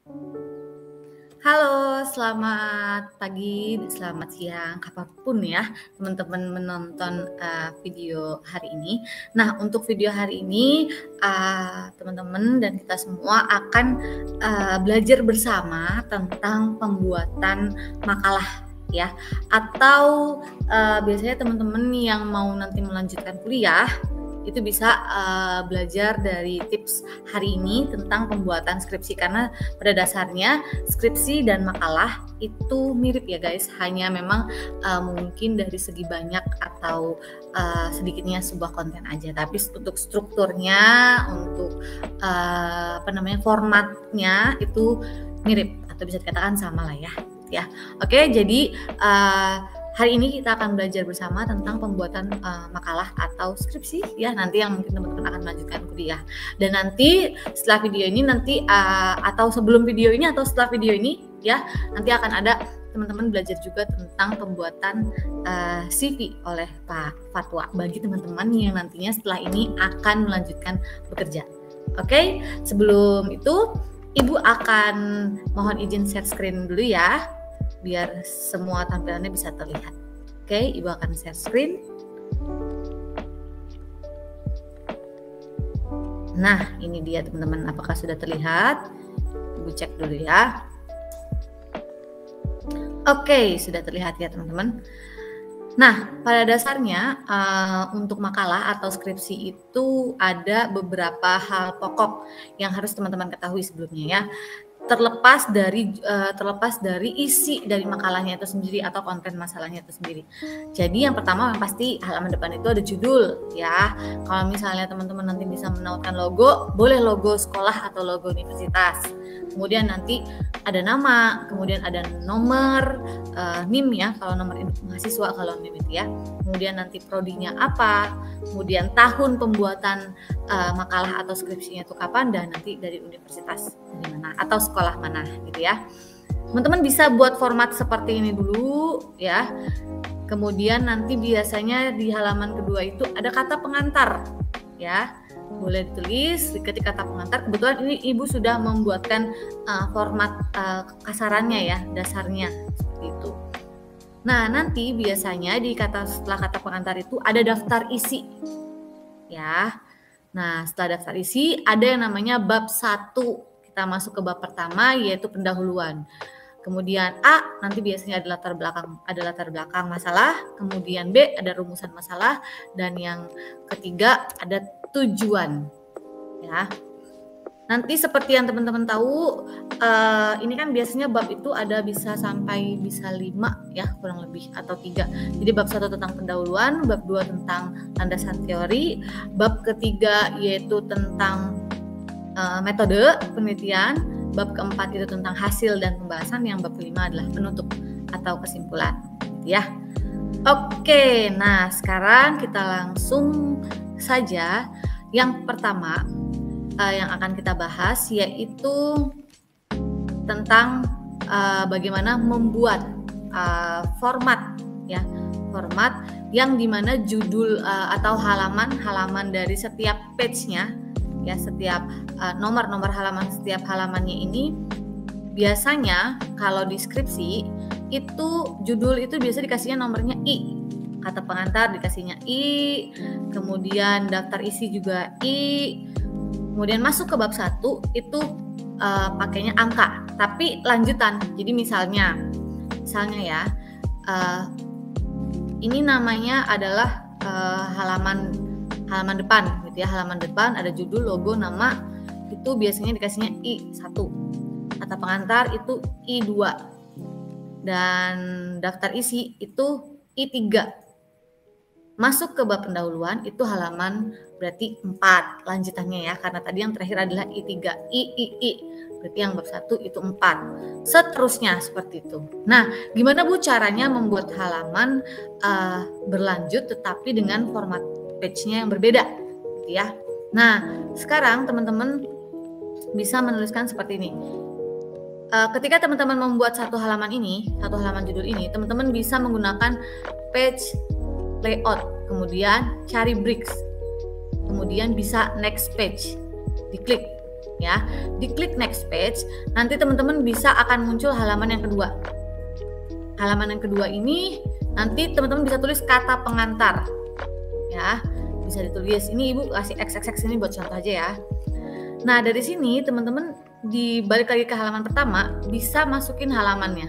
Halo, selamat pagi, selamat siang, kapanpun ya teman-teman menonton video hari ini. Nah, untuk video hari ini teman-teman dan kita semua akan belajar bersama tentang pembuatan makalah ya. Atau biasanya teman-teman yang mau nanti melanjutkan kuliah itu bisa belajar dari tips hari ini tentang pembuatan skripsi, karena pada dasarnya skripsi dan makalah itu mirip ya guys, hanya memang mungkin dari segi banyak atau sedikitnya sebuah konten aja, tapi untuk strukturnya, untuk formatnya itu mirip atau bisa dikatakan sama lah ya. Oke, jadi hari ini kita akan belajar bersama tentang pembuatan makalah atau skripsi ya, nanti yang mungkin teman-teman akan melanjutkan kuliah. Dan nanti setelah video ini atau sebelum video ini atau setelah video ini ya, nanti akan ada teman-teman belajar juga tentang pembuatan CV oleh Pak Fatwa bagi teman-teman yang nantinya setelah ini akan melanjutkan bekerja. Oke, sebelum itu Ibu akan mohon izin share screen dulu ya, biar semua tampilannya bisa terlihat. Oke, Ibu akan share screen. Nah, ini dia teman-teman, apakah sudah terlihat? Ibu cek dulu ya. Oke, sudah terlihat ya teman-teman. Nah, pada dasarnya untuk makalah atau skripsi itu ada beberapa hal pokok yang harus teman-teman ketahui sebelumnya ya. Terlepas dari isi dari makalahnya itu sendiri atau konten masalahnya itu sendiri. Jadi yang pertama yang pasti halaman depan itu ada judul ya. Kalau misalnya teman-teman nanti bisa menautkan logo, boleh logo sekolah atau logo universitas. Kemudian nanti ada nama, kemudian ada nomor NIM ya, kalau nomor induk mahasiswa, kalau NIM itu ya. Kemudian nanti prodinya apa, kemudian tahun pembuatan makalah atau skripsinya itu kapan, dan nanti dari universitas dari mana atau sekolah mana gitu ya. Teman-teman bisa buat format seperti ini dulu ya. Kemudian nanti biasanya di halaman kedua itu ada kata pengantar ya. Boleh ditulis ketika kata pengantar. Kebetulan ini Ibu sudah membuatkan format kasarannya ya, dasarnya seperti itu. Nah, nanti biasanya setelah kata pengantar itu ada daftar isi ya. Nah, setelah daftar isi ada yang namanya bab 1. Kita masuk ke bab pertama, yaitu pendahuluan. Kemudian A nanti biasanya ada latar belakang masalah, kemudian B ada rumusan masalah, dan yang ketiga ada tujuan ya. Nanti seperti yang teman-teman tahu, ini kan biasanya bab itu ada bisa 5 ya kurang lebih, atau 3. Jadi bab 1 tentang pendahuluan, bab 2 tentang landasan teori, bab ketiga yaitu tentang metode penelitian, bab keempat itu tentang hasil dan pembahasan, yang bab kelima adalah penutup atau kesimpulan ya. Oke, nah sekarang kita langsung saja. Yang pertama yang akan kita bahas yaitu tentang bagaimana membuat format ya, format yang dimana judul atau halaman dari setiap page-nya ya, setiap nomor halaman setiap halamannya ini. Biasanya kalau di skripsi itu judul itu biasa dikasihnya nomornya I, kata pengantar dikasihnya I, kemudian daftar isi juga I, kemudian masuk ke bab 1 itu pakainya angka tapi lanjutan. Jadi misalnya ya, ini namanya adalah halaman depan gitu ya. Halaman depan ada judul, logo, nama, itu biasanya dikasihnya I1. Kata pengantar itu I2. Dan daftar isi itu I3. Masuk ke bab pendahuluan itu halaman berarti 4 lanjutannya ya, karena tadi yang terakhir adalah I3, I. Berarti yang bab 1 itu 4. Seterusnya seperti itu. Nah, gimana Bu caranya membuat halaman berlanjut tetapi dengan format page-nya yang berbeda gitu ya. Nah, sekarang teman-teman bisa menuliskan seperti ini. Ketika teman-teman membuat satu halaman judul ini, teman-teman bisa menggunakan page layout, kemudian cari bricks, kemudian bisa next page, diklik ya. Diklik next page, nanti teman-teman bisa akan muncul halaman yang kedua. Halaman yang kedua ini nanti teman-teman bisa tulis kata pengantar, ya. Bisa ditulis, ini ibu kasih XXX ini buat contoh aja ya. Nah dari sini teman-teman dibalik lagi ke halaman pertama, bisa masukin halamannya.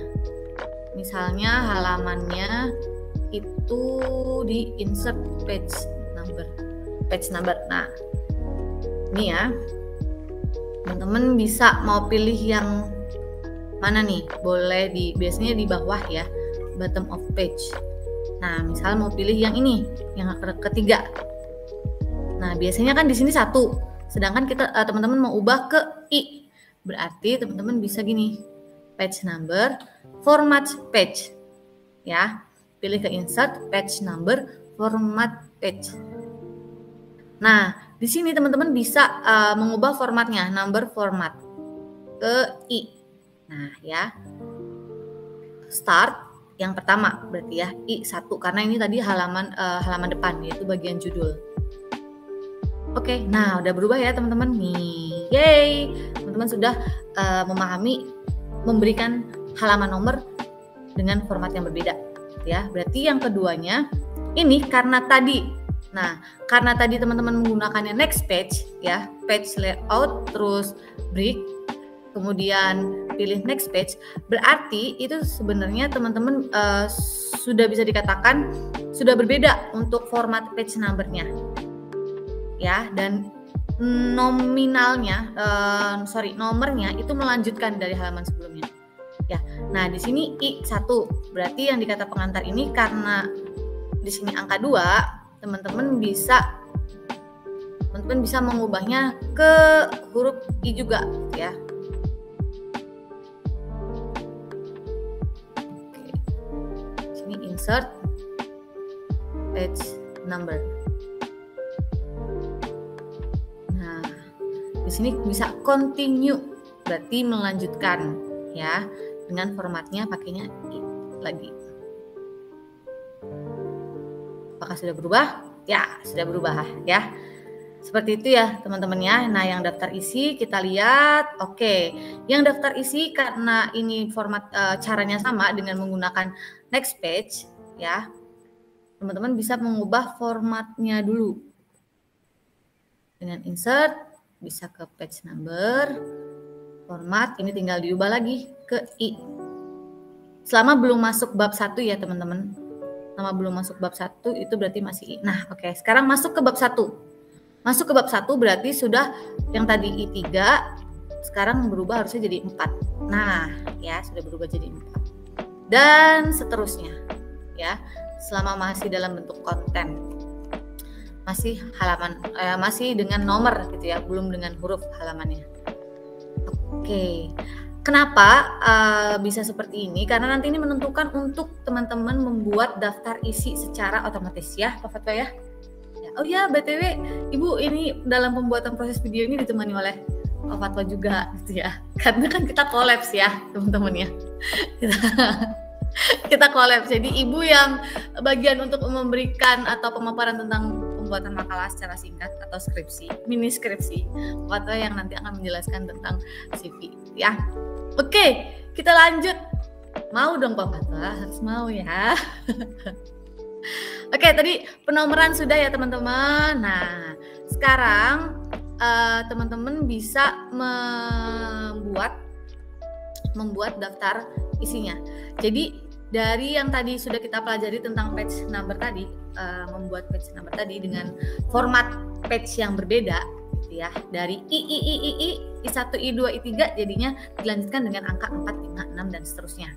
Misalnya halamannya itu di insert page number. Nah ini ya, teman-teman bisa mau pilih yang mana nih, boleh biasanya di bawah ya, bottom of page. Nah misal mau pilih yang ini, yang ketiga. Nah biasanya kan di sini 1, sedangkan kita teman-teman mau ubah ke I, berarti teman-teman bisa gini, page number, format page, ya. Pilih ke insert, page number, format page. Nah, di sini teman-teman bisa mengubah formatnya, number format ke I. Nah, ya. Start yang pertama berarti ya I1 karena ini tadi halaman depan yaitu bagian judul. Oke, nah udah berubah ya teman-teman nih. Yeay, teman-teman sudah memahami memberikan halaman nomor dengan format yang berbeda ya. Berarti yang keduanya ini karena tadi teman-teman menggunakannya next page ya, page layout terus break, kemudian pilih next page, berarti itu sebenarnya teman-teman sudah bisa dikatakan sudah berbeda untuk format page number-nya ya, dan nomornya itu melanjutkan dari halaman sebelumnya ya. Nah di sini I1 berarti yang dikata pengantar ini karena di sini angka 2, teman-teman bisa mengubahnya ke huruf I juga ya. Oke. Sini insert page number. Nah, di sini bisa continue berarti melanjutkan ya, dengan formatnya pakainya I lagi. Apakah sudah berubah? Ya, sudah berubah ya. Seperti itu ya teman-teman ya. Nah yang daftar isi kita lihat, oke. Yang daftar isi karena ini format caranya sama dengan menggunakan next page ya. Teman-teman bisa mengubah formatnya dulu. Dengan insert, bisa ke page number, format, ini tinggal diubah lagi ke I. Selama belum masuk bab 1 ya teman-teman. Selama belum masuk bab 1 itu berarti masih I. Nah oke, sekarang masuk ke bab 1. Masuk ke bab 1 berarti sudah yang tadi I3 sekarang berubah harusnya jadi 4. Nah, ya sudah berubah jadi 4. Dan seterusnya. Ya, selama masih dalam bentuk konten. Masih masih dengan nomor gitu ya, belum dengan huruf halamannya. Oke. Kenapa bisa seperti ini? Karena nanti ini menentukan untuk teman-teman membuat daftar isi secara otomatis ya, Pak Fatwa ya. Oh ya, BTW, Ibu ini dalam pembuatan proses video ini ditemani oleh Pak Fatwa juga gitu ya. Karena kan kita kolaps ya, teman-teman ya. Kita kolaps. Jadi Ibu yang bagian untuk memberikan atau pemaparan tentang pembuatan makalah secara singkat atau skripsi, mini skripsi. Pak Fatwa yang nanti akan menjelaskan tentang CV ya. Oke, kita lanjut. Mau dong Pak Fatwa, harus mau ya. Oke, tadi penomoran sudah ya teman-teman. Nah, sekarang teman-teman bisa membuat daftar isinya. Jadi dari yang tadi sudah kita pelajari tentang page number tadi, membuat page number tadi dengan format page yang berbeda, gitu ya. Dari I1, I2, I3 jadinya dilanjutkan dengan angka 4, 5, 6 dan seterusnya.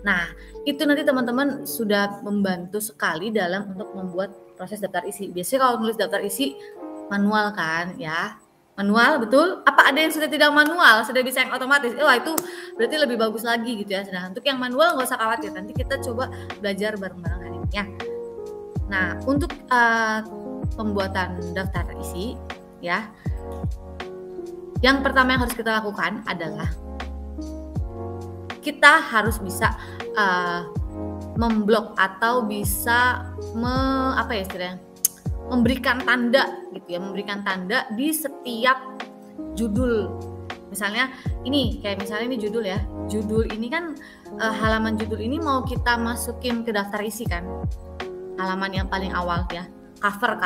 Nah, itu nanti teman-teman sudah membantu sekali dalam untuk membuat proses daftar isi. Biasanya kalau nulis daftar isi manual kan ya. Manual, betul? Apa ada yang sudah tidak manual, sudah bisa yang otomatis? Wah, itu berarti lebih bagus lagi gitu ya. Nah, untuk yang manual nggak usah khawatir, nanti kita coba belajar bareng-bareng hari ini ya. Nah, untuk pembuatan daftar isi ya, yang pertama yang harus kita lakukan adalah kita harus bisa memblok atau bisa memberikan tanda gitu ya, memberikan tanda di setiap judul Misalnya ini, kayak misalnya ini judul ya. Judul ini kan halaman judul ini mau kita masukin ke daftar isi kan. Halaman yang paling awal ya. Cover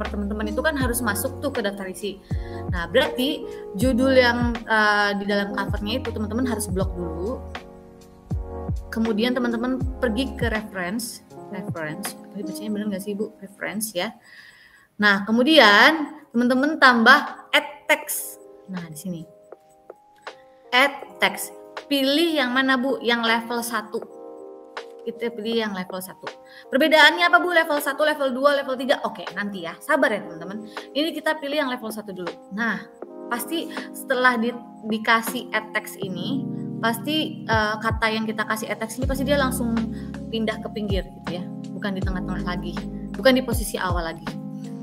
teman-teman itu kan harus masuk tuh ke daftar isi. Nah, berarti judul yang di dalam covernya itu teman-teman harus blok dulu. Kemudian teman-teman pergi ke reference. Ini bacanya benar nggak sih Bu? Reference ya. Nah, kemudian teman-teman tambah add text. Nah, di sini. Add text. Pilih yang mana Bu? Yang level 1. Kita pilih yang level 1. Perbedaannya apa Bu? Level 1, level 2, level 3? Oke, nanti ya. Sabar ya teman-teman. Ini kita pilih yang level 1 dulu. Nah, pasti setelah dikasih add text ini, pasti kata yang kita kasih add text ini pasti dia langsung pindah ke pinggir gitu ya. Bukan di tengah-tengah lagi. Bukan di posisi awal lagi.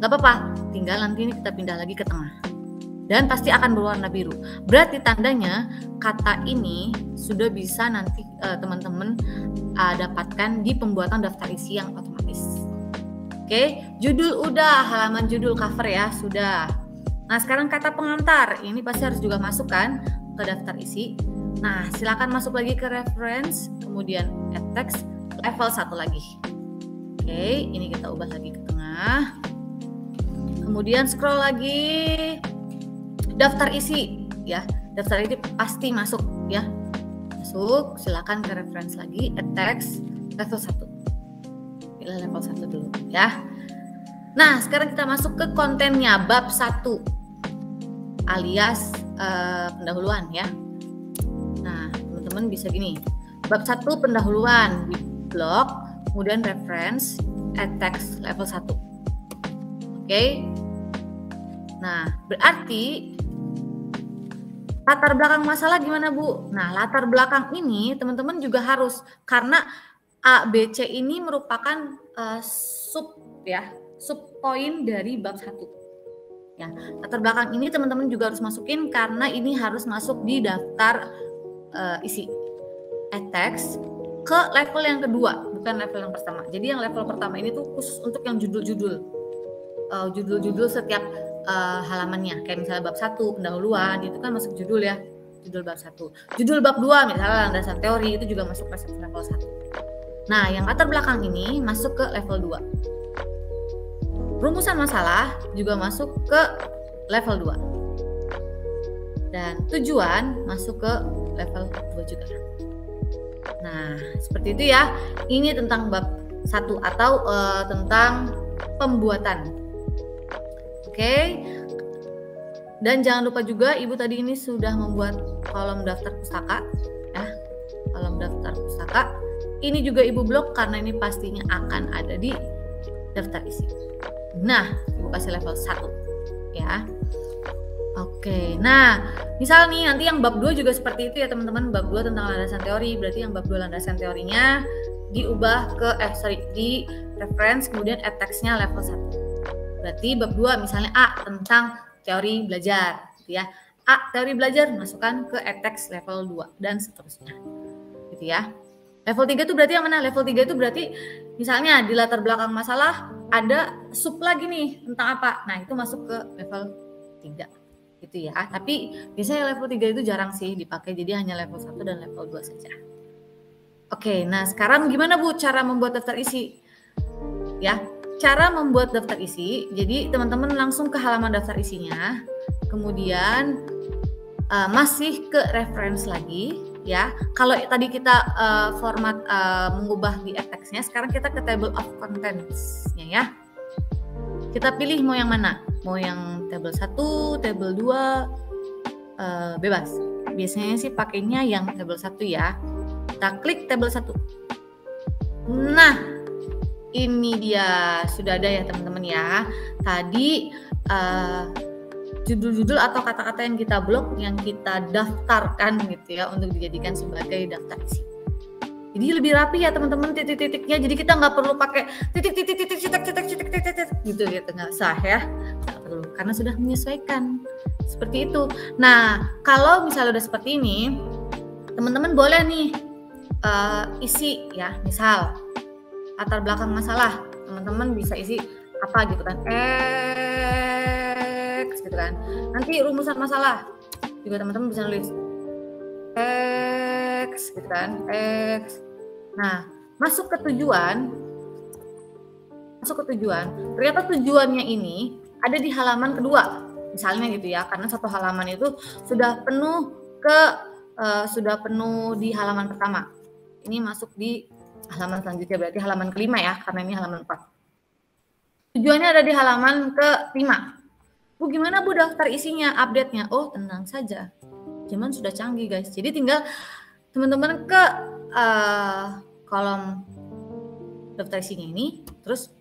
Gak apa-apa, tinggal nanti ini kita pindah lagi ke tengah. Dan pasti akan berwarna biru. Berarti tandanya kata ini sudah bisa nanti teman-teman dapatkan di pembuatan daftar isi yang otomatis. Oke, judul udah, halaman judul cover ya, sudah. Nah, sekarang kata pengantar, ini pasti harus juga masukkan ke daftar isi. Nah, silakan masuk lagi ke reference, kemudian add text, level 1 lagi. Oke, ini kita ubah lagi ke tengah. Kemudian scroll lagi. Daftar isi ya, daftar isi pasti masuk ya, masuk. Silakan ke reference lagi, add text level 1, pilih level 1 dulu ya. Nah, sekarang kita masuk ke kontennya bab 1 alias pendahuluan ya. Nah, teman-teman bisa gini, bab 1 pendahuluan di blok, kemudian reference, add text level 1. Oke. Nah, berarti latar belakang masalah gimana Bu? Nah, latar belakang ini teman-teman juga harus, karena A, B, C ini merupakan sub poin dari bab 1. Ya, latar belakang ini teman-teman juga harus masukin karena ini harus masuk di daftar isi. Add text ke level yang kedua, bukan level yang pertama. Jadi yang level pertama ini tuh khusus untuk yang judul-judul. Judul-judul setiap halamannya, kayak misalnya bab 1 pendahuluan itu kan masuk judul ya, judul bab 1. Judul bab 2 misalnya landasan teori itu juga masuk ke level 1. Nah, yang latar belakang ini masuk ke level 2. Rumusan masalah juga masuk ke level 2. Dan tujuan masuk ke level 2 juga. Nah, seperti itu ya. Ini tentang bab 1 atau tentang pembuatan. Oke, dan jangan lupa juga Ibu tadi ini sudah membuat kolom daftar pustaka ya, kolom daftar pustaka. Ini juga Ibu blok karena ini pastinya akan ada di daftar isi. Nah, Ibu kasih level 1 ya. Oke, nah misal nih nanti yang bab 2 juga seperti itu ya teman-teman. Bab 2 tentang landasan teori, berarti yang bab 2 landasan teorinya diubah ke di reference, kemudian add text-nya level 1. Berarti bab 2 misalnya A tentang teori belajar gitu ya. A teori belajar masukkan ke add text level 2 dan seterusnya. Gitu ya. Level 3 itu berarti yang mana? Level 3 itu berarti misalnya di latar belakang masalah ada sub lagi nih tentang apa. Nah, itu masuk ke level 3. Gitu ya. Tapi biasanya level 3 itu jarang sih dipakai, jadi hanya level 1 dan level 2 saja. Oke, nah sekarang gimana Bu cara membuat daftar isi? Ya. Cara membuat daftar isi, jadi teman-teman langsung ke halaman daftar isinya, kemudian masih ke reference lagi ya. Kalau tadi kita format mengubah di text-nya, sekarang kita ke table of contents-nya ya. Kita pilih mau yang mana, mau yang table 1, table 2, bebas. Biasanya sih pakainya yang table 1 ya. Kita klik table 1. Nah, ini dia sudah ada ya teman-teman ya. Tadi judul-judul atau kata-kata yang kita blok, yang kita daftarkan gitu ya untuk dijadikan sebagai daftar isi. Jadi lebih rapi ya teman-teman titik-titiknya. Jadi kita nggak perlu pakai titik-titik gitu nggak usah ya. Nggak perlu karena sudah menyesuaikan seperti itu. Nah kalau misalnya udah seperti ini, teman-teman boleh nih isi ya, misal latar belakang masalah, teman-teman bisa isi apa gitu kan, X gitu kan. Nanti rumusan masalah, juga teman-teman bisa nulis X gitu kan, X. Nah, masuk ke tujuan, ternyata tujuannya ini ada di halaman kedua, misalnya gitu ya, karena satu halaman itu sudah penuh di halaman pertama. Ini masuk di halaman selanjutnya, berarti halaman kelima ya, karena ini halaman 4. Tujuannya ada di halaman ke-5. Bu, gimana Bu daftar isinya, update-nya? Oh, tenang saja. Zaman sudah canggih guys. Jadi tinggal teman-teman ke kolom daftar isinya ini, terus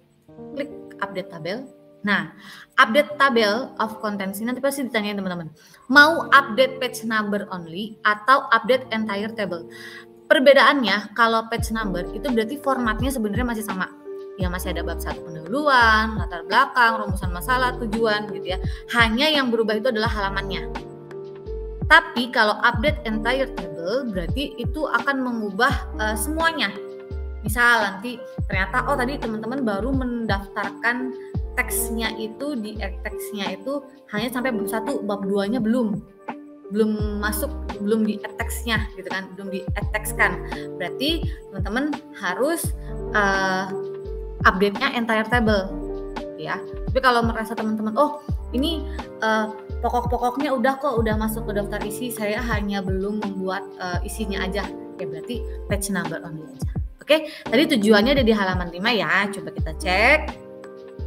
klik update tabel. Nah, update tabel of contents ini nanti pasti ditanyain teman-teman. Mau update page number only atau update entire table? Perbedaannya kalau page number itu berarti formatnya sebenarnya masih sama. Ya masih ada bab 1 pendahuluan, latar belakang, rumusan masalah, tujuan gitu ya. Hanya yang berubah itu adalah halamannya. Tapi kalau update entire table berarti itu akan mengubah semuanya. Misal nanti ternyata tadi teman-teman baru mendaftarkan teksnya itu teksnya itu hanya sampai bab 1, bab 2-nya belum masuk, belum di add text-nya gitu kan, belum di add text kan. Berarti teman-teman harus update-nya entire table ya. Tapi kalau merasa teman-teman ini pokok-pokoknya udah masuk ke daftar isi, saya hanya belum membuat isinya aja, ya berarti page number only aja. Oke, tadi tujuannya ada di halaman 5 ya, coba kita cek.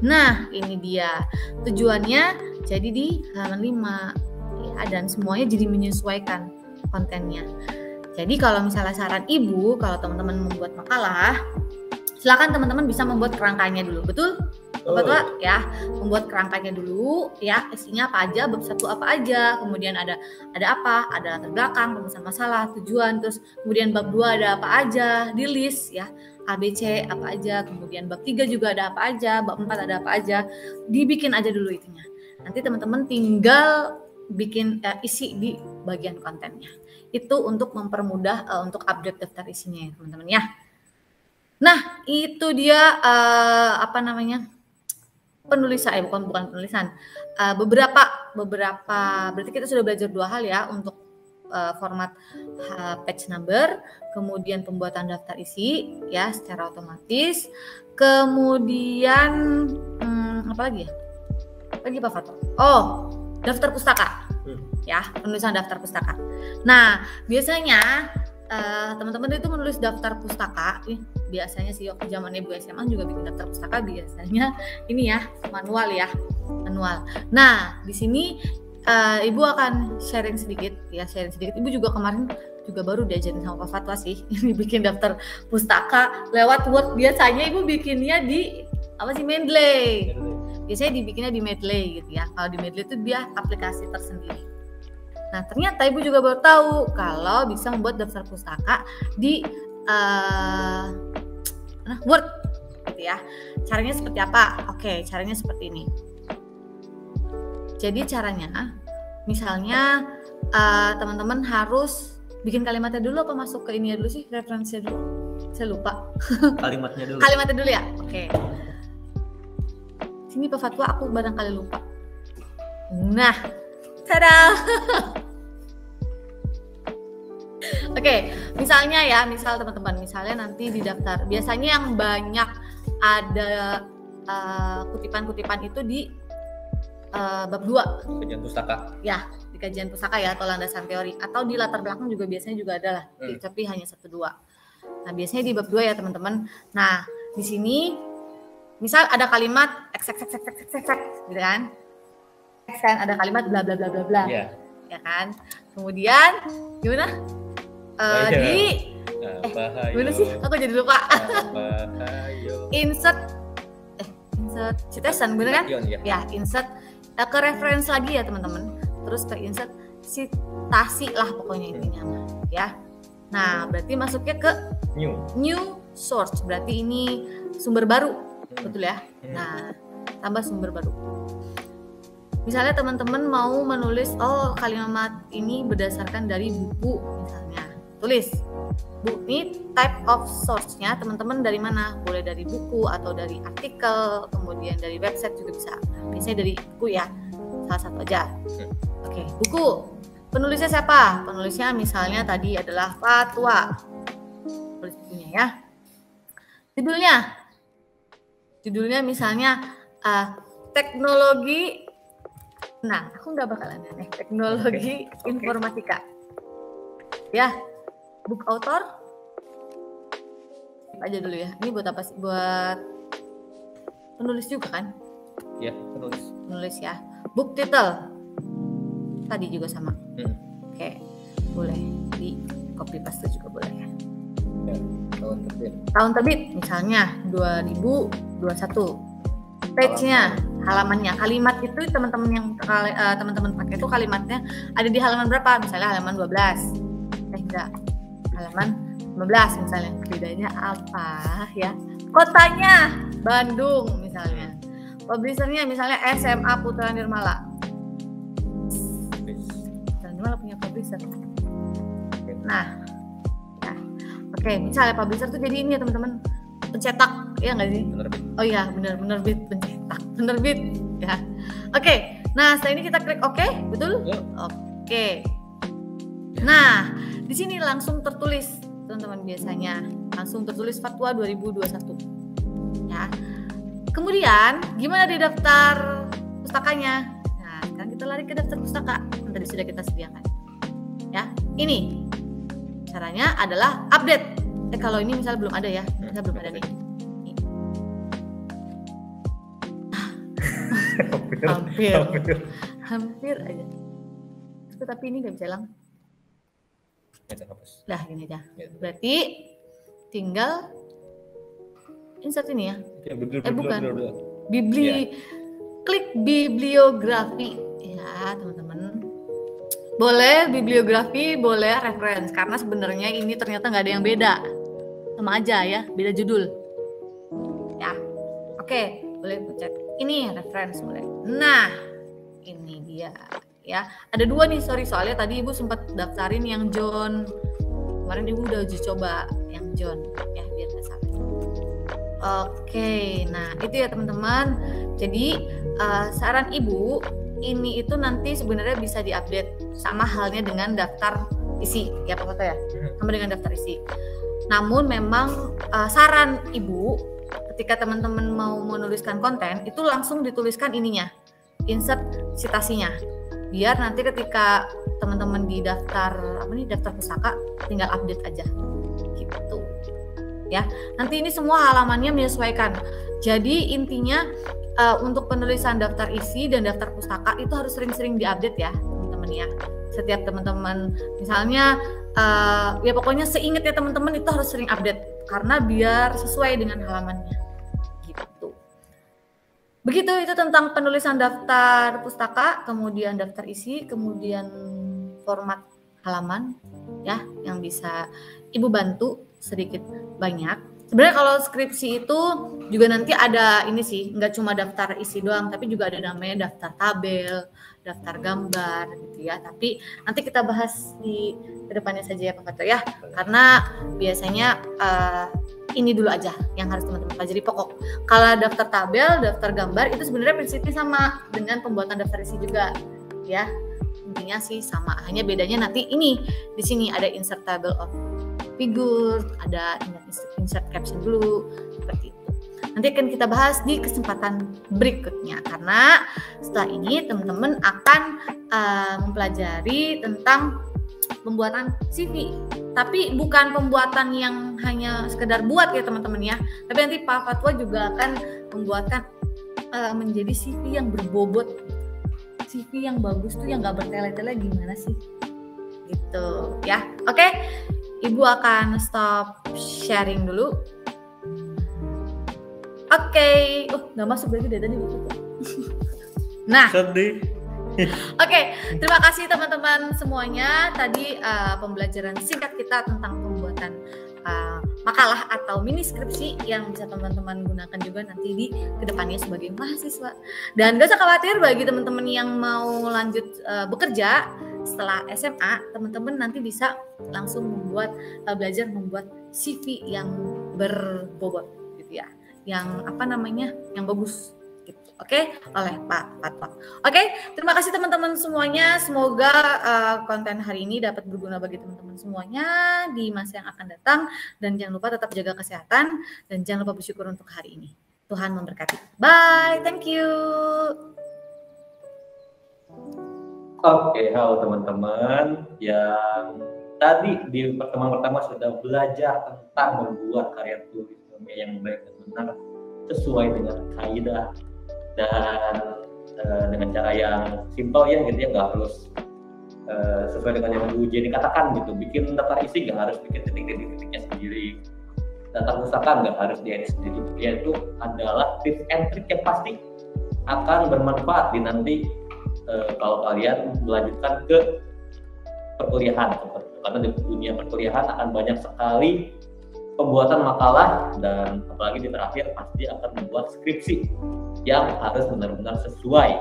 Nah, ini dia tujuannya jadi di halaman 5 ya, dan semuanya jadi menyesuaikan kontennya. Jadi kalau misalnya saran ibu, kalau teman-teman membuat makalah, silakan teman-teman bisa membuat kerangkanya dulu, betul? Betul ya, membuat kerangkanya dulu ya, isinya apa aja, bab 1 apa aja, kemudian ada apa, ada latar belakang, rumusan masalah, tujuan, terus kemudian bab 2 ada apa aja, di list ya, ABC apa aja, kemudian bab 3 juga ada apa aja, bab 4 ada apa aja, dibikin aja dulu itunya. Nanti teman-teman tinggal bikin isi di bagian kontennya. Itu untuk mempermudah untuk update daftar isinya ya teman-teman ya. Nah, itu dia penulisan, bukan penulisan. Beberapa berarti kita sudah belajar 2 hal ya, untuk format page number, kemudian pembuatan daftar isi ya secara otomatis. Kemudian apa lagi ya? Apa lagi Pak Fato? Daftar pustaka. Ya, penulisan daftar pustaka. Nah, biasanya teman-teman itu menulis daftar pustaka, biasanya sih waktu zaman ibu SMA juga bikin daftar pustaka, biasanya ini ya manual. Nah di sini ibu akan sharing sedikit. Ibu juga kemarin juga baru diajarin sama Pak Fatwa sih ini bikin daftar pustaka lewat Word. Biasanya ibu bikinnya di Mendeley. Biasanya dibikinnya di Mendeley gitu ya. Kalau di Mendeley itu dia aplikasi tersendiri. Nah, ternyata ibu juga baru tahu kalau bisa membuat daftar pustaka di Word gitu ya. Caranya seperti apa? Oke, caranya seperti ini. Jadi caranya, misalnya teman-teman harus bikin kalimatnya dulu apa masuk ke ini dulu sih, referensinya dulu? Saya lupa. Kalimatnya dulu. Kalimatnya dulu ya? Oke. Sini Pak Fatwa, aku barangkali lupa. Nah, tada! Oke, misalnya teman-teman, misalnya nanti di daftar, biasanya yang banyak ada kutipan-kutipan itu di bab 2 kajian pustaka. Ya, di kajian pustaka ya, atau landasan teori, atau di latar belakang juga biasanya juga ada lah, tapi hanya 1-2. Nah, biasanya di bab 2 ya teman-teman. Nah, di sini misal ada kalimat x gitu kan. Ada kalimat bla bla bla bla bla. Yeah. Ya kan? Kemudian gimana? Gimana sih? Aku jadi lupa. Insert citation, bener kan? Ya, insert ke reference lagi ya teman-teman. Terus ke insert citasi lah pokoknya intinya ya. Nah, berarti masuknya ke new source. Berarti ini sumber baru. Betul ya? Nah, tambah sumber baru. Misalnya teman-teman mau menulis kalimat ini berdasarkan dari buku misalnya. Tulis ini type of source-nya teman-teman dari mana? Boleh dari buku atau dari artikel, kemudian dari website juga bisa. Biasanya dari buku ya, salah satu aja. Oke, buku. Penulisnya siapa? Penulisnya misalnya tadi adalah Fatwa. Tulis bukunya ya. Judulnya misalnya teknologi. Nah, aku nggak bakalan aneh. Teknologi informatika. Ya, book author. Aja dulu ya. Ini buat apa sih? Buat penulis juga kan? Ya, penulis. Penulis ya. Book title. Tadi juga sama. Oke, boleh di copy paste juga boleh ya. Tahun terbit misalnya 2021. Page-nya, halamannya, kalimat itu teman-teman yang teman-teman pakai itu kalimatnya ada di halaman berapa? Misalnya halaman 12. Enggak. Halaman 15 misalnya. Bedanya apa ya? Kotanya Bandung misalnya. Publishernya misalnya SMA Putra Nirmala. Putra Nirmala punya publisher. Nah, ya. Oke, misalnya publisher tuh jadi ini ya teman-teman. Pencetak, ya nggak sih? Penerbit. Oh iya, penerbit, pencetak, penerbit, ya. Oke, nah setelah ini kita klik OK, betul? Ya. Oke. Nah, di sini langsung tertulis, teman-teman biasanya langsung tertulis Fatwa 2021. Ya. Kemudian, gimana di daftar pustakanya? Nah, sekarang kita lari ke daftar pustaka yang tadi sudah kita sediakan. Ya, ini caranya adalah update. Kalau ini misalnya belum ada ya, misalnya belum ada nih. Hampir aja. Tapi ini nggak bisa hilang. Lah gini aja. Berarti tinggal insert ini ya. Bukan. Klik bibliografi ya teman-teman. Boleh bibliografi, boleh reference karena sebenarnya ini ternyata nggak ada yang beda. Sama aja ya, beda judul. Ya, oke, boleh pencet. Ini reference boleh. Nah, ini dia ya. Ada dua nih, soalnya tadi ibu sempat daftarin yang John. Kemarin ibu udah uji coba yang John, ya biar nggak salah. Oke, nah itu ya teman-teman. Jadi saran ibu ini itu nanti sebenarnya bisa diupdate sama halnya dengan daftar isi, ya Pak Foto ya, sama dengan daftar isi. Namun memang saran ibu ketika teman-teman mau menuliskan konten itu langsung dituliskan ininya, insert citasinya, biar nanti ketika teman-teman di daftar daftar pustaka tinggal update aja, gitu. Ya, nanti ini semua halamannya menyesuaikan. Jadi intinya untuk penulisan daftar isi dan daftar pustaka itu harus sering-sering diupdate ya teman-teman ya. Setiap teman-teman misalnya ya pokoknya seingat ya teman-teman itu harus sering update karena biar sesuai dengan halamannya gitu. Begitu itu tentang penulisan daftar pustaka, kemudian daftar isi, kemudian format halaman ya yang bisa ibu bantu sedikit banyak. Sebenarnya kalau skripsi itu juga nanti ada ini sih, nggak cuma daftar isi doang, tapi juga ada namanya daftar tabel, daftar gambar gitu ya. Tapi nanti kita bahas di kedepannya saja ya Pak Fato ya, karena biasanya ini dulu aja yang harus teman-teman pelajari pokok. Kalau daftar tabel, daftar gambar itu sebenarnya prinsipnya sama dengan pembuatan daftar isi juga ya. Intinya sih sama, hanya bedanya nanti ini di sini ada insert table of figure, ada insert caption dulu seperti itu. Nanti akan kita bahas di kesempatan berikutnya karena setelah ini teman-teman akan mempelajari tentang pembuatan CV. Tapi bukan pembuatan yang hanya sekedar buat ya teman-teman ya. Tapi nanti Pak Fatwa juga akan membuatkan menjadi CV yang berbobot. CV yang bagus tuh yang nggak bertele-tele gimana sih? Gitu ya. Oke. Ibu akan stop sharing dulu. Oke. Nggak masuk berarti dari tadi. Nah. Sedih. Oke, terima kasih teman-teman semuanya. Tadi pembelajaran singkat kita tentang pembuatan makalah atau mini skripsi yang bisa teman-teman gunakan juga nanti di kedepannya sebagai mahasiswa. Dan gak usah khawatir bagi teman-teman yang mau lanjut bekerja setelah SMA, teman-teman nanti bisa langsung belajar membuat CV yang berbobot gitu ya, yang yang bagus gitu. Oke, oleh Pak Fatwa. Oke, terima kasih teman-teman semuanya. Semoga konten hari ini dapat berguna bagi teman-teman semuanya di masa yang akan datang. Dan jangan lupa tetap jaga kesehatan dan jangan lupa bersyukur untuk hari ini. Tuhan memberkati. Bye, thank you. Oke, halo teman-teman yang tadi di pertemuan pertama sudah belajar tentang membuat karya tulis yang baik dan benar sesuai dengan kaidah dan dengan cara yang simpel ya gitu ya, nggak harus sesuai dengan yang Bu Jenny katakan gitu, bikin daftar isi nggak harus bikin titik-titiknya sendiri, daftar pustaka nggak harus diedit sendiri, yaitu adalah tips and trick yang pasti akan bermanfaat di nanti kalau kalian melanjutkan ke perkuliahan, karena di dunia perkuliahan akan banyak sekali pembuatan makalah dan apalagi di terakhir pasti akan membuat skripsi yang harus benar-benar sesuai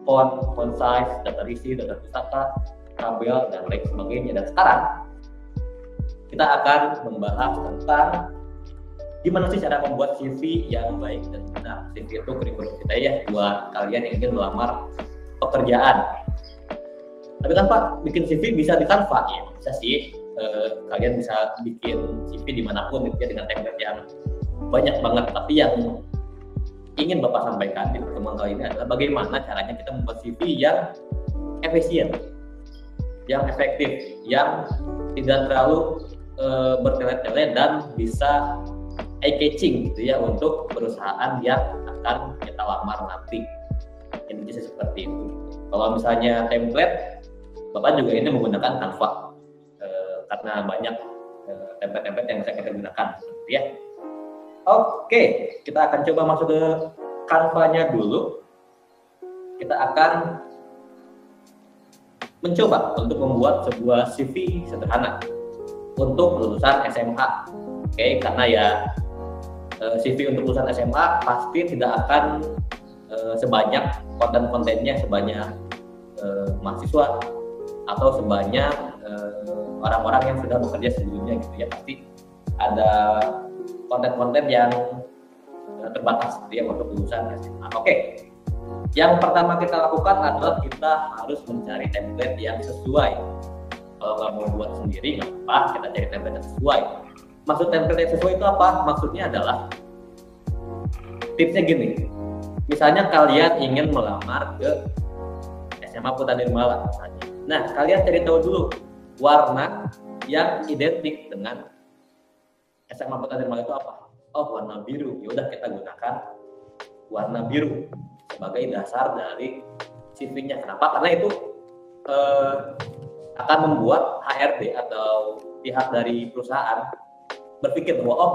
font size, data isi, data pustaka, tabel dan lain sebagainya. Dan sekarang kita akan membahas tentang gimana sih cara membuat CV yang baik dan benar. CV itu kurikulum kita ya buat kalian yang ingin melamar pekerjaan. Tapi kan Pak, bikin CV bisa di Canva ya? Bisa sih. Kalian bisa bikin CV dimanapun gitu ya dengan template yang banyak banget. Tapi yang ingin Bapak sampaikan di pertemuan kali ini adalah bagaimana caranya kita membuat CV yang efisien, yang efektif, yang tidak terlalu bertele-tele dan bisa eye-catching gitu ya untuk perusahaan yang akan kita lamar nanti. Ini bisa seperti itu. Kalau misalnya template, Bapak juga ini menggunakan Canva karena banyak template-template yang bisa kita gunakan, gitu ya. Oke, kita akan coba masuk ke Canva-nya dulu. Kita akan mencoba untuk membuat sebuah CV sederhana untuk lulusan SMA. Oke, karena ya CV untuk lulusan SMA pasti tidak akan sebanyak konten-kontennya sebanyak mahasiswa atau sebanyak orang-orang yang sudah bekerja sebelumnya gitu ya. Pasti ada konten-konten yang terbatas gitu ya untuk lulusan SMA. Oke. Yang pertama kita lakukan adalah kita harus mencari template yang sesuai. Kalau nggak mau buat sendiri nggak apa, kita cari template yang sesuai. Maksud template yang sesuai itu apa? Maksudnya adalah tipsnya gini. Misalnya kalian ingin melamar ke SMA Putra Nirmala misalnya. Nah, kalian cari tahu dulu warna yang identik dengan SMA Putra Nirmala itu apa? Oh, warna biru. Ya udah kita gunakan warna biru sebagai dasar dari CV-nya. Kenapa? Karena itu akan membuat HRD atau pihak dari perusahaan berpikir bahwa oh,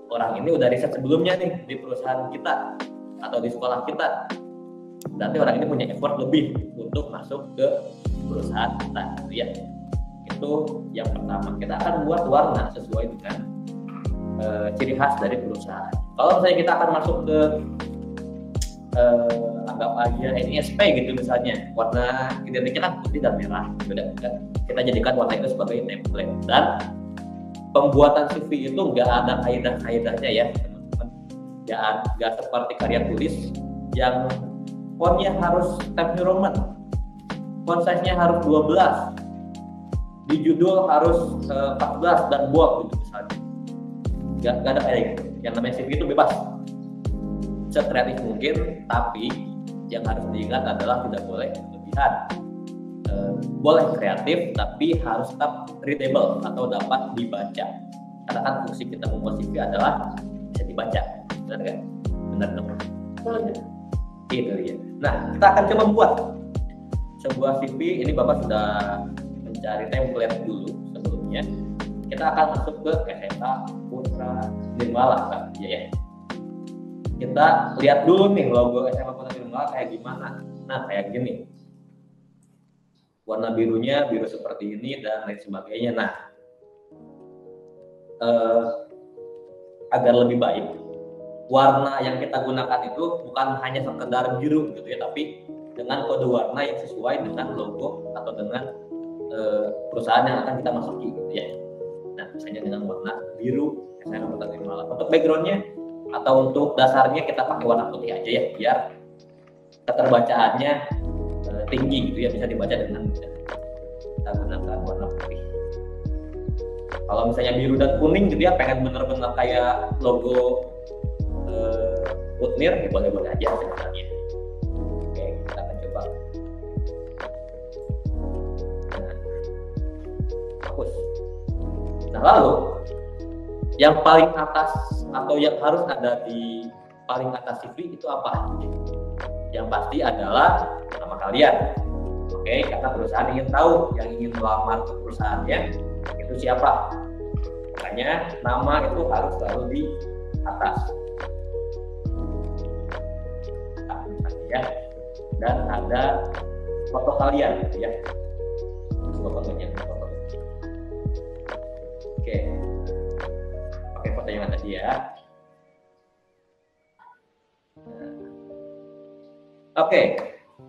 orang ini udah riset sebelumnya nih di perusahaan kita atau di sekolah kita. Berarti orang ini punya effort lebih untuk masuk ke perusahaan kita, gitu ya. Itu yang pertama. Kita akan membuat warna sesuai dengan ciri khas dari perusahaan. Kalau misalnya kita akan masuk ke anggap aja NISP gitu misalnya, warna identiknya kan putih dan merah. Udah, kita jadikan warna itu sebagai template. Dan pembuatan CV itu nggak ada kaidah-kaidahnya ya teman-teman. Nggak seperti karya tulis yang fontnya harus Times New Roman, font size-nya harus 12, di judul harus 14 dan bold gitu misalnya. Nggak ada kayak gitu. Yang namanya CV itu bebas, sekreatif mungkin, tapi yang harus diingat adalah tidak boleh berlebihan. Boleh kreatif, tapi harus tetap readable atau dapat dibaca. Karena kan fungsi kita membuat CV adalah bisa dibaca, benar kan? Benar dong. Itu ya. Nah, kita akan coba membuat sebuah CV. Ini Bapak sudah mencari template dulu sebelumnya. Kita akan masuk ke SMA Putra Nirmala, kan? Ya. Kita lihat dulu nih logo SMA Putra Nirmala kayak gimana. Nah, kayak gini. Warna birunya biru seperti ini dan lain sebagainya. Nah, agar lebih baik, warna yang kita gunakan itu bukan hanya sekedar biru gitu ya, tapi dengan kode warna yang sesuai dengan logo atau dengan perusahaan yang akan kita masuki gitu ya. Nah, misalnya dengan warna biru SMA Putra Nirmala. Untuk backgroundnya Atau untuk dasarnya kita pakai warna putih aja ya, biar keterbacaannya tinggi gitu ya, bisa dibaca dengan mudah. Kita gunakan warna putih. Kalau misalnya biru dan kuning gitu ya, pengen bener-bener kayak logo Utnir, ya boleh-boleh aja sebenarnya. Oke, kita akan coba. Hapus. Nah, lalu yang paling atas atau yang harus ada di paling atas CV itu apa? Yang pasti adalah nama kalian. Oke, karena perusahaan ingin tahu, yang ingin melamar ke perusahaannya itu siapa. Makanya nama itu harus selalu di atas. Ya. Dan ada foto kalian gitu ya. Fotonya. Oke. Pakai foto yang tadi ya. Oke.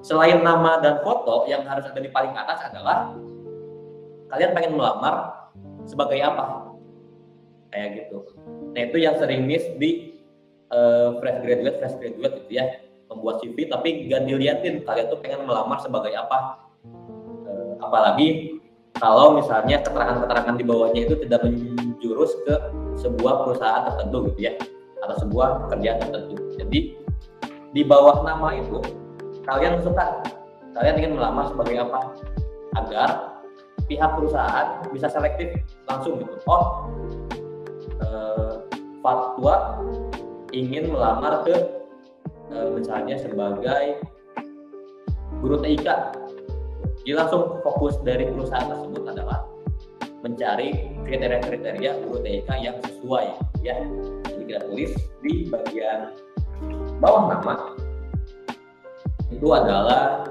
Selain nama dan foto, yang harus ada di paling atas adalah kalian pengen melamar sebagai apa? Kayak gitu. Nah, itu yang sering miss di fresh graduate gitu ya, membuat CV tapi gak diliatin kalian tuh pengen melamar sebagai apa. Apalagi kalau misalnya keterangan-keterangan di bawahnya itu tidak menjurus ke sebuah perusahaan tertentu gitu ya, atau sebuah pekerjaan tertentu. Jadi di bawah nama itu kalian masukkan kalian ingin melamar sebagai apa, agar pihak perusahaan bisa selektif langsung gitu. Oh, Fatwa ingin melamar ke misalnya sebagai guru TIK. Jadi langsung fokus dari perusahaan tersebut adalah mencari kriteria-kriteria guru TIK yang sesuai ya. Jadi kita tulis di bagian bawah nama itu adalah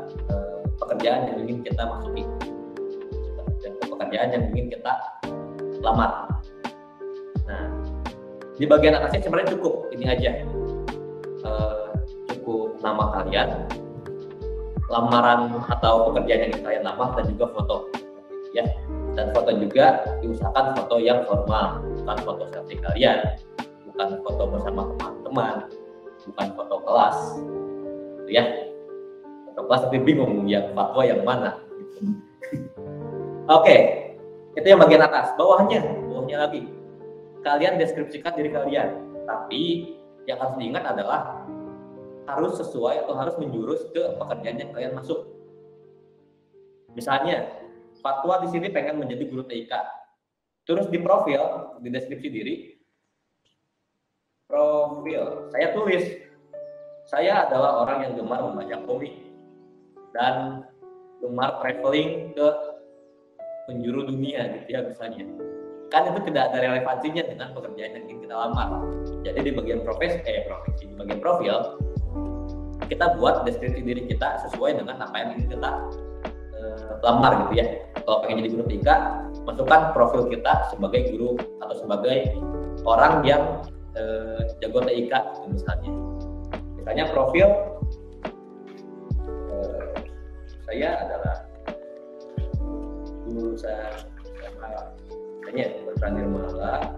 pekerjaan yang ingin kita masuki dan pekerjaan yang ingin kita lamar. Nah, di bagian atasnya sebenarnya cukup ini aja, cukup nama kalian, lamaran atau pekerjaan yang kalian lamar, dan juga foto ya. Dan foto juga diusahakan foto yang formal, bukan foto selfie kalian, bukan foto bersama teman-teman, bukan foto kelas gitu ya. Foto kelas tapi bingung yang fatwa yang mana gitu. Oke, itu yang bagian atas. Bawahnya lagi kalian deskripsikan diri kalian, tapi yang harus diingat adalah harus sesuai atau harus menjurus ke pekerjaan yang kalian masuk. Misalnya, Fatwa di sini pengen menjadi guru TIK. Terus di profil, di deskripsi diri, profil, saya tulis, saya adalah orang yang gemar membaca komik dan gemar traveling ke penjuru dunia gitu ya misalnya. Kan itu tidak ada relevansinya dengan pekerjaan yang ingin kita lamar. Jadi di bagian di bagian profil kita buat deskripsi diri kita sesuai dengan apa yang ingin kita lamar gitu ya. Kalau pengen jadi guru TIK, masukkan profil kita sebagai guru atau sebagai orang yang jago TIK gitu misalnya. Misalnya profil saya adalah lulusan misalnya Putra Nirmala,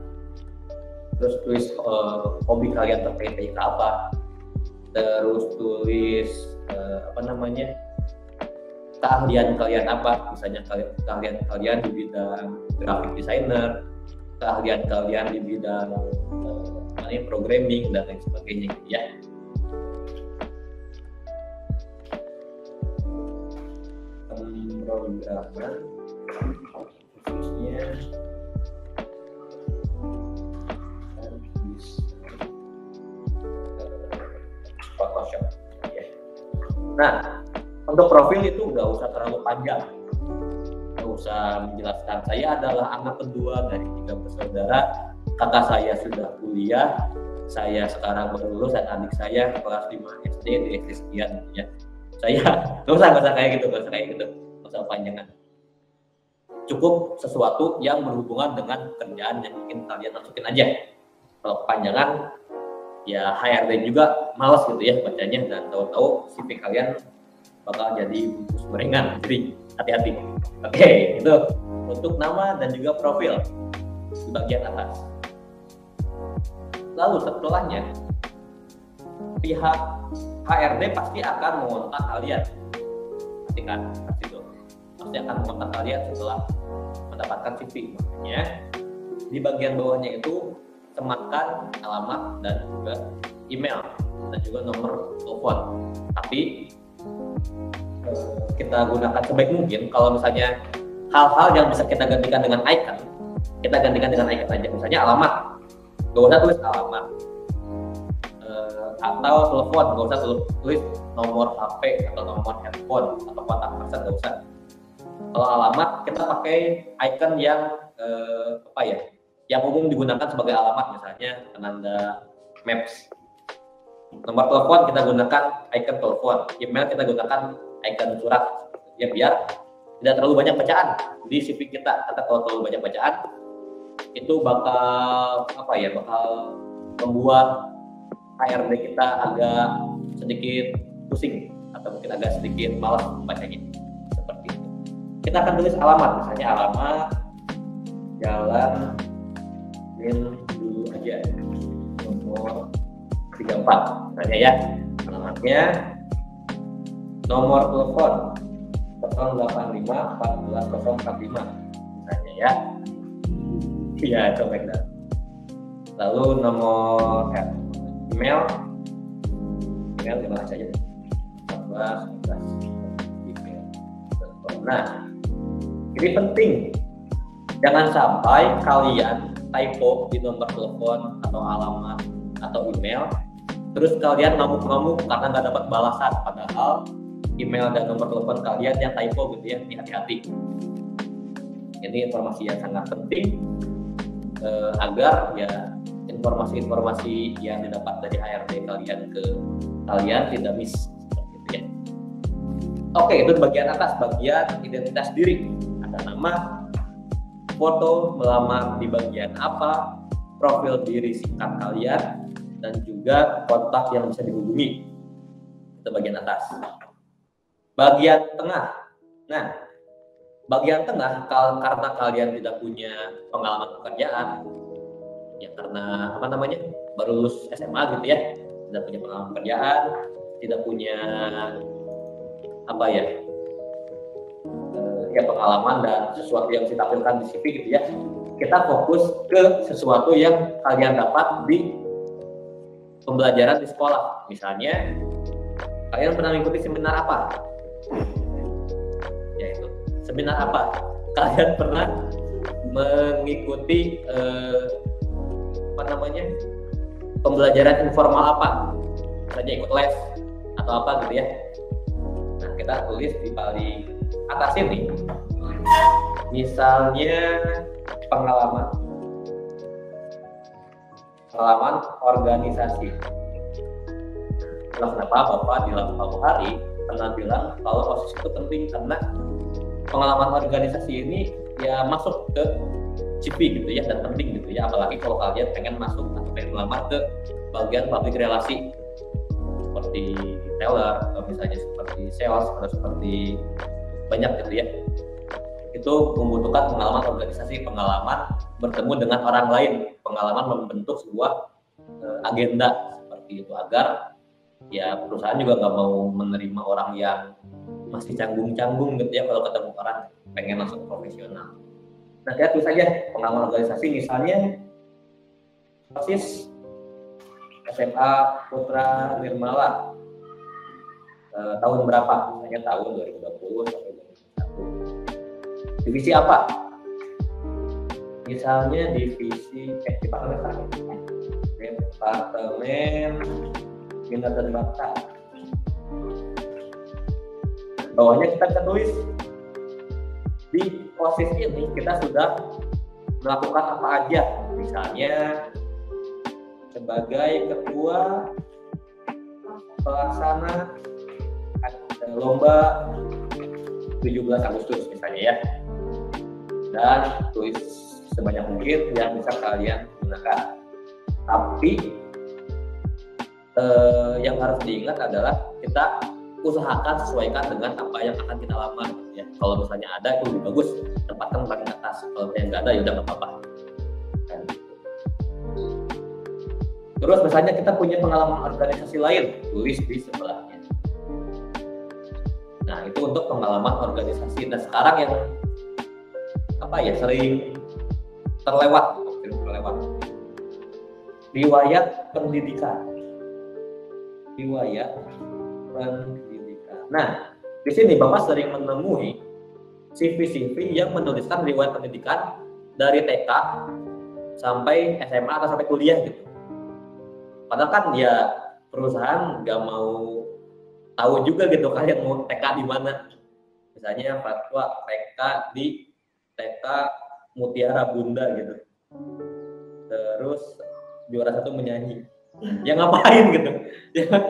terus tulis hobi kalian terkait TIK apa, terus tulis keahlian kalian apa, misalnya kalian di bidang graphic designer, keahlian kalian di bidang programming dan lain sebagainya gitu ya. Pemrograman khususnya Photoshop ya. Nah, untuk profil itu nggak usah terlalu panjang, nggak usah menjelaskan saya adalah anak kedua dari 3 bersaudara, kakak saya sudah kuliah, saya sekarang baru lulus dan adik saya kelas 5 SD di SD sekian ya. Saya nggak usah kayak gitu, nggak usah panjangan. Cukup sesuatu yang berhubungan dengan kerjaan yang ingin kalian masukin aja. Kalau kepanjangan ya HRD juga malas gitu ya bacanya, dan tahu-tahu CV kalian bakal jadi bungkus gorengan. Jadi hati-hati. Oke, itu untuk nama dan juga profil di bagian atas. Lalu setelahnya pihak HRD pasti akan mengontak kalian, pasti dong. Pasti akan mengontak kalian setelah mendapatkan CV. Makanya di bagian bawahnya itu sematkan alamat dan juga email dan juga nomor telepon. Tapi kita gunakan sebaik mungkin. Kalau misalnya hal-hal yang bisa kita gantikan dengan icon, kita gantikan dengan icon aja. Misalnya alamat, gak usah tulis alamat. Atau telepon, gak usah tulis nomor HP atau nomor handphone atau kontak person, gak usah. Kalau alamat kita pakai icon yang yang umum digunakan sebagai alamat, misalnya penanda maps. Nomor telepon kita gunakan icon telepon, email kita gunakan icon surat, ya biar tidak terlalu banyak bacaan di CV kita. Karena kalau terlalu banyak bacaan itu bakal membuat HRD kita agak sedikit pusing atau mungkin agak sedikit malas membacanya. Seperti itu. Kita akan tulis alamat, misalnya alamat Jalan dulu aja nomor 34 misalnya ya, alamatnya. Nomor telepon 085 14045 misalnya ya. Iya, coba kita. Lalu nomor email gimana saja 14 email. Nah, ini penting, jangan sampai kalian typo di nomor telepon atau alamat atau email, terus kalian ngamuk-ngamuk karena nggak dapat balasan, padahal email dan nomor telepon kalian yang typo gitu ya. Ini hati-hati. Ini informasi yang sangat penting agar ya informasi-informasi yang didapat dari HRD kalian ke kalian tidak miss seperti itu ya. Oke, itu bagian atas, bagian identitas diri. Ada nama, foto, melamar di bagian apa, profil diri singkat kalian, dan juga kontak yang bisa dihubungi. Itu bagian atas. Bagian tengah. Nah, bagian tengah karena kalian tidak punya pengalaman pekerjaan, ya karena baru lulus SMA gitu ya, tidak punya pengalaman pekerjaan, tidak punya pengalaman dan sesuatu yang ditampilkan di CV gitu ya. Kita fokus ke sesuatu yang kalian dapat di pembelajaran di sekolah. Misalnya kalian pernah mengikuti seminar apa? Yaitu seminar apa? Kalian pernah mengikuti pembelajaran informal apa? Misalnya ikut les atau apa gitu ya. Nah, kita tulis di paling atas ini, misalnya pengalaman organisasi. Kenapa Bapak di lampau hari pernah bilang kalau OSIS itu penting, karena pengalaman organisasi ini ya masuk ke CV gitu ya, dan penting gitu ya, apalagi kalau kalian pengen masuk atau pengen melamar ke bagian public relasi seperti teller atau misalnya seperti sales atau seperti banyak gitu ya. Itu membutuhkan pengalaman organisasi, pengalaman bertemu dengan orang lain, pengalaman membentuk sebuah agenda seperti itu, agar ya perusahaan juga nggak mau menerima orang yang masih canggung-canggung gitu ya kalau ketemu orang pengen langsung profesional. Nah, kita tulis saja pengalaman organisasi, misalnya OSIS SMA Putra Nirmala tahun berapa? Misalnya tahun 2020 sampai 2021. Divisi apa? Misalnya departemen minat dan bakat. Bawahnya kita bisa tulis di OSIS ini kita sudah melakukan apa aja, misalnya sebagai ketua pelaksana lomba 17 Agustus misalnya ya, dan tulis sebanyak mungkin yang bisa kalian gunakan. Tapi yang harus diingat adalah kita usahakan sesuaikan dengan apa yang akan kita lamar ya. Kalau misalnya ada itu lebih bagus tempatkan paling atas, kalau yang nggak ada ya udah nggak apa-apa. Terus misalnya kita punya pengalaman organisasi lain, tulis di sebelahnya. Nah, itu untuk pengalaman organisasi. Nah, sekarang yang sering terlewat, riwayat pendidikan. Nah, di sini Bapak sering menemui CV-CV yang menuliskan riwayat pendidikan dari TK sampai SMA atau sampai kuliah gitu. Padahal kan ya perusahaan nggak mau tahu juga gitu kalian mau TK di mana. Misalnya fatwa TK di TK Mutiara Bunda gitu. Terus juara 1 menyanyi. Ya ngapain gitu?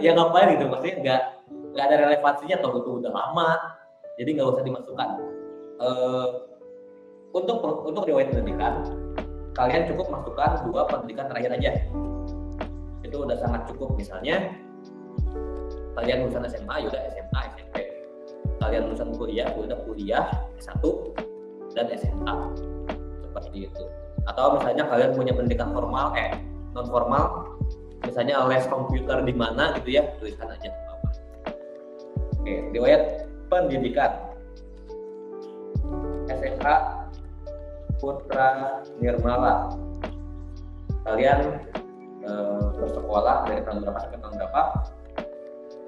Ya ngapain gitu? Maksudnya nggak ada relevansinya atau itu udah lama. Jadi nggak usah dimasukkan. Untuk riwayat pendidikan, kalian cukup masukkan 2 pendidikan terakhir aja. Itu udah sangat cukup. Misalnya kalian lulusan SMA, yaudah SMA, SMP. Kalian lulusan kuliah, yaudah kuliah S1 dan SMA. Seperti itu. Atau misalnya kalian punya pendidikan formal, non formal, misalnya les komputer di mana gitu ya, tuliskan aja. Oke, riwayat pendidikan. SMA Putra Nirmala. Kalian bersekolah dari tahun berapa sampai tahun berapa?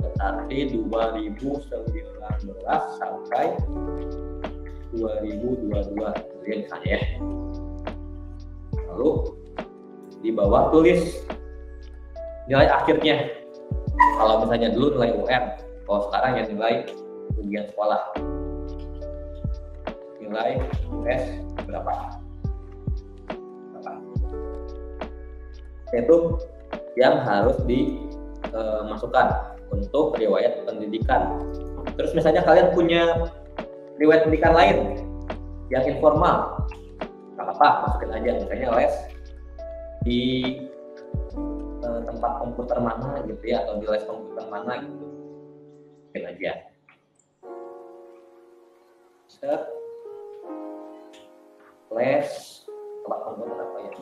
Berarti 2019 sampai 2022 ya misalnya ya. Lalu di bawah tulis nilai akhirnya. Kalau misalnya dulu nilai UN, kalau sekarang ya nilai ujian sekolah. Nilai US berapa? Itu yang harus dimasukkan untuk riwayat pendidikan. Terus misalnya kalian punya riwayat pendidikan lain yang informal, nggak apa-apa, masukin aja. Misalnya les di tempat komputer mana gitu ya, atau di les komputer mana gitu, masukin aja. Set les tempat komputer apa ya?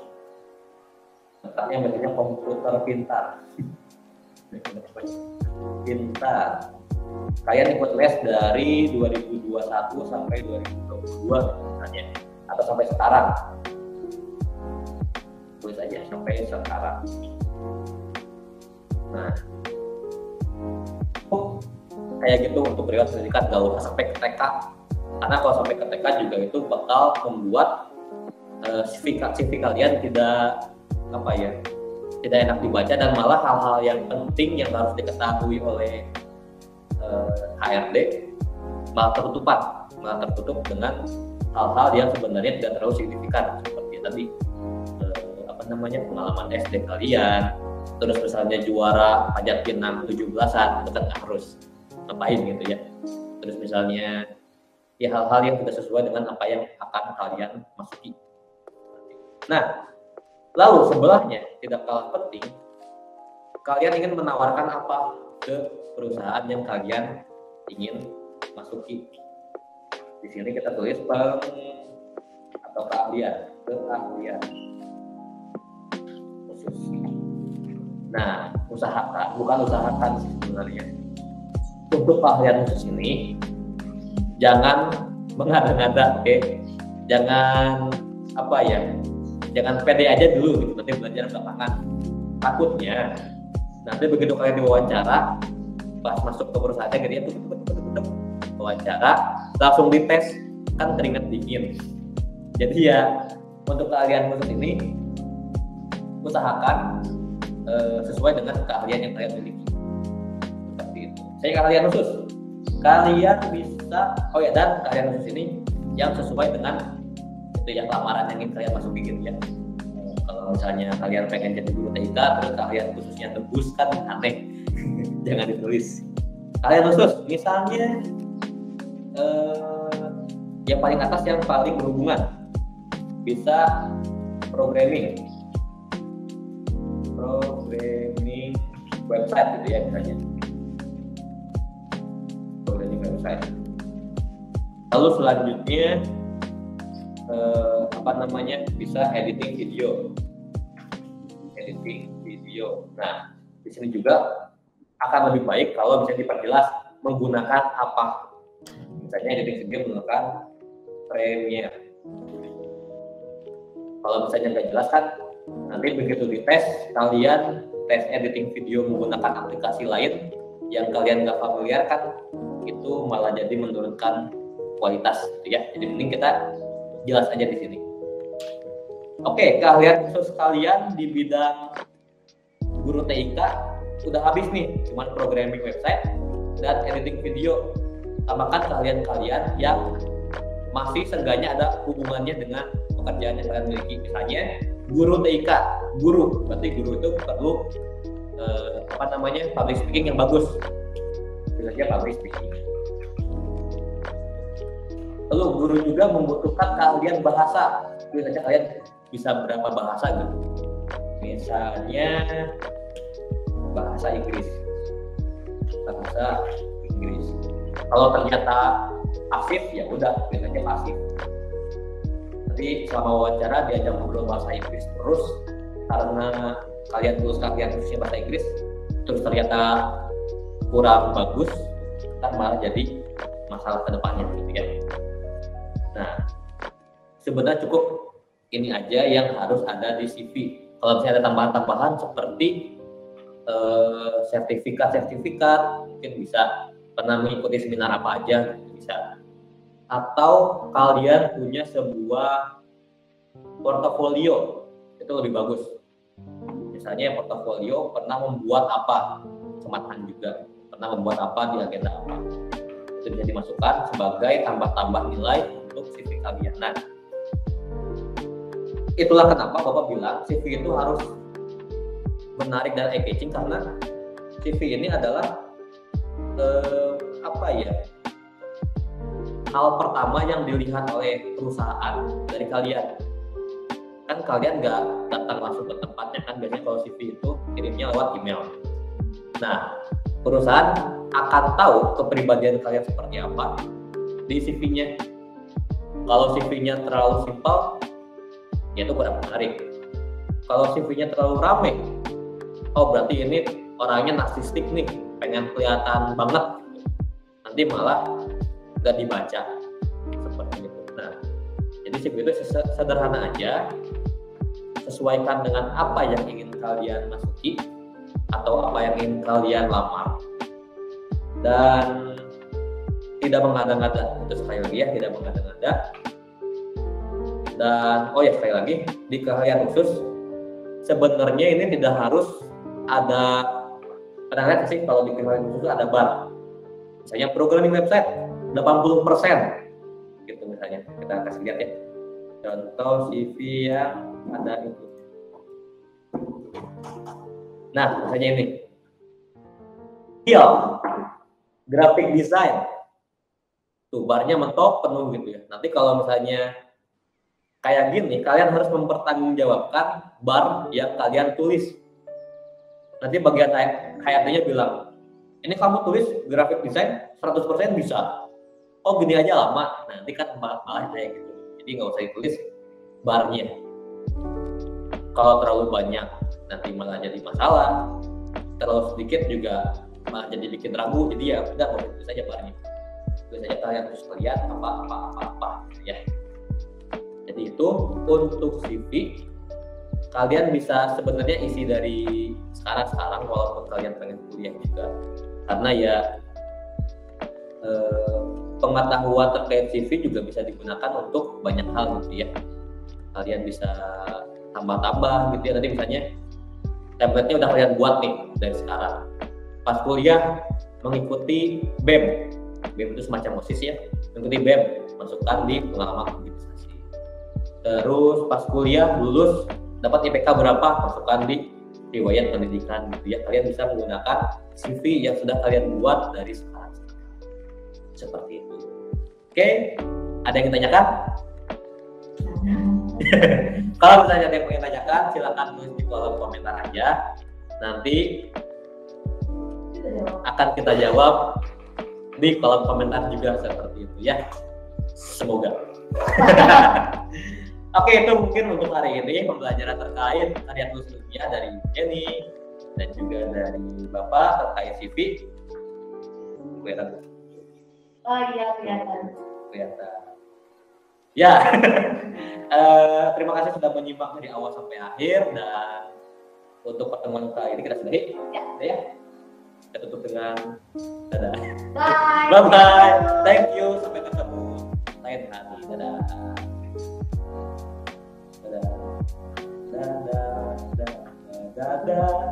Tempatnya biasanya komputer pintar. Kalian ikut les dari 2021 sampai 2022 misalnya, atau sampai sekarang. Tulis aja sampai sekarang. Nah, kayak gitu untuk riwayat pendidikan, nggak usah sampai ke TK, karena kalau sampai ke TK juga itu bakal membuat CV kalian tidak enak dibaca, dan malah hal-hal yang penting yang harus diketahui oleh HRD malah tertutup dengan hal-hal yang sebenarnya tidak terlalu signifikan, seperti tadi pengalaman SD kalian, terus misalnya juara pajak Pinang 17-an, itu kan nggak harus ngapain gitu ya. Terus misalnya ya hal-hal yang tidak sesuai dengan apa yang akan kalian masuki. Nah, lalu sebelahnya tidak kalah penting, kalian ingin menawarkan apa ke perusahaan yang kalian ingin masuki. Di sini kita tulis keahlian khusus. Nah, bukan usahakan sebenarnya. Untuk keahlian khusus ini jangan mengada-ngada, jangan pede aja dulu gitu, nanti belajar belakangan. Takutnya nanti begitu kalian diwawancara, pas masuk ke perusahaannya gitu ya, wawancara langsung dites, kan keringat dingin. Jadi ya untuk keahlian khusus ini usahakan sesuai dengan keahlian yang kalian miliki. Seperti itu. Saya keahlian khusus, kalian bisa dan keahlian khusus ini yang sesuai dengan itu yang lamaran yang ingin kalian masuki gitu ya. Kalau misalnya kalian pengen jadi guru TK terus keahlian khususnya tebus, kan aneh. Jangan ditulis. Keahlian khusus misalnya yang paling atas, yang paling berhubungan, bisa programming website gitu ya, misalnya programming website. Lalu selanjutnya bisa editing video video. Nah, di sini juga akan lebih baik kalau bisa diperjelas menggunakan apa. Misalnya editing video menggunakan Premiere. Kalau misalnya nggak jelas kan, nanti begitu dites, kalian tes editing video menggunakan aplikasi lain yang kalian nggak familiar kan, itu malah jadi menurunkan kualitas, gitu ya. Jadi mending kita jelas aja di sini. Oke, keahlian khusus kalian di bidang guru TIK udah habis nih, cuman programming website dan editing video. Tambahkan keahlian-keahlian yang masih seenggaknya ada hubungannya dengan pekerjaan yang kalian miliki. Misalnya guru TIK, guru berarti guru itu perlu public speaking yang bagus, biasanya public speaking. Lalu guru juga membutuhkan keahlian bahasa, biasanya kalian bisa berapa bahasa gitu, misalnya bahasa Inggris. Kalau ternyata pasif ya udah biasanya pasif. Tapi selama wawancara diajak ngobrol bahasa Inggris terus, karena kalian khususnya bahasa Inggris terus ternyata kurang bagus, kan malah jadi masalah kedepannya gitu ya. Nah, sebenarnya cukup ini aja yang harus ada di CV. Kalau misalnya ada tambahan-tambahan seperti sertifikat mungkin bisa pernah mengikuti seminar apa aja gitu, bisa. Atau kalian punya sebuah portofolio, itu lebih bagus. Misalnya portofolio pernah membuat apa, kematan juga pernah membuat apa di agenda apa, itu bisa dimasukkan sebagai tambah-tambah nilai untuk CV kalian. Nah, itulah kenapa Bapak bilang CV itu harus menarik dan engaging, karena CV ini adalah hal pertama yang dilihat oleh perusahaan dari kalian. Kan kalian nggak datang langsung ke tempatnya kan, biasanya kalau CV itu kirimnya lewat email. Nah, perusahaan akan tahu kepribadian kalian seperti apa di CV-nya. Kalau CV-nya terlalu simpel, ya itu kurang menarik. Kalau CV-nya terlalu rame, oh berarti ini orangnya narsistik nih, pengen kelihatan banget, nanti malah nggak dibaca seperti itu. Nah, jadi CV itu sederhana aja, sesuaikan dengan apa yang ingin kalian masuki atau apa yang ingin kalian lamar, dan tidak mengada-ngada. Itu sekali lagi ya, tidak mengada-ngada. Dan sekali lagi, di keahlian khusus sebenarnya ini tidak harus ada, pernah lihat sih kalau di keahlian khusus ada bar, misalnya programming website 80% gitu misalnya. Kita kasih lihat ya contoh CV yang ada itu. Nah, misalnya ini graphic design, tuh barnya mentok penuh gitu ya. Nanti kalau misalnya kayak gini, kalian harus mempertanggungjawabkan bar yang kalian tulis. Nanti bagian HRD-nya bilang, ini kamu tulis graphic design 100% bisa. Oh gini aja lama, nanti kan malah kayak gitu. Jadi nggak usah ditulis barnya. Kalau terlalu banyak nanti malah jadi masalah. Terlalu sedikit juga malah jadi bikin ragu. Jadi ya udah, mau tulis aja barnya. Tulis aja kalian harus lihat apa ya. Jadi itu untuk CV. Kalian bisa sebenarnya isi dari sekarang walaupun kalian pengen kuliah juga. Karena ya pengetahuan terkait CV juga bisa digunakan untuk banyak hal gitu ya. Kalian bisa tambah-tambah gitu ya. Tadi misalnya template-nya udah kalian buat nih dari sekarang. Pas kuliah mengikuti BEM. BEM itu semacam OSIS ya. Mengikuti BEM, masukkan di pengalaman organisasi. Terus pas kuliah lulus dapat IPK berapa, masukkan di riwayat pendidikan gitu ya. Kalian bisa menggunakan CV yang sudah kalian buat dari sekarang. Seperti itu. Oke, ada yang ditanyakan? Kalau misalnya ada yang ingin tanyakan, silakan tulis di kolom komentar aja. Nanti akan kita jawab di kolom komentar juga seperti itu ya. Semoga. Oke, itu mungkin untuk hari ini pembelajaran terkait karya tulis ilmiah dari Jenny. dan juga dari Bapak terkait CV. Kelihatan? Oh iya, kelihatan. Ya, terima kasih sudah menyimak dari awal sampai akhir, dan untuk pertemuan kali ini kita sudahi. Ya. Kita tutup dengan dadah. Bye. Thank you. Sampai ketemu lain kali. Dadah. Dadah.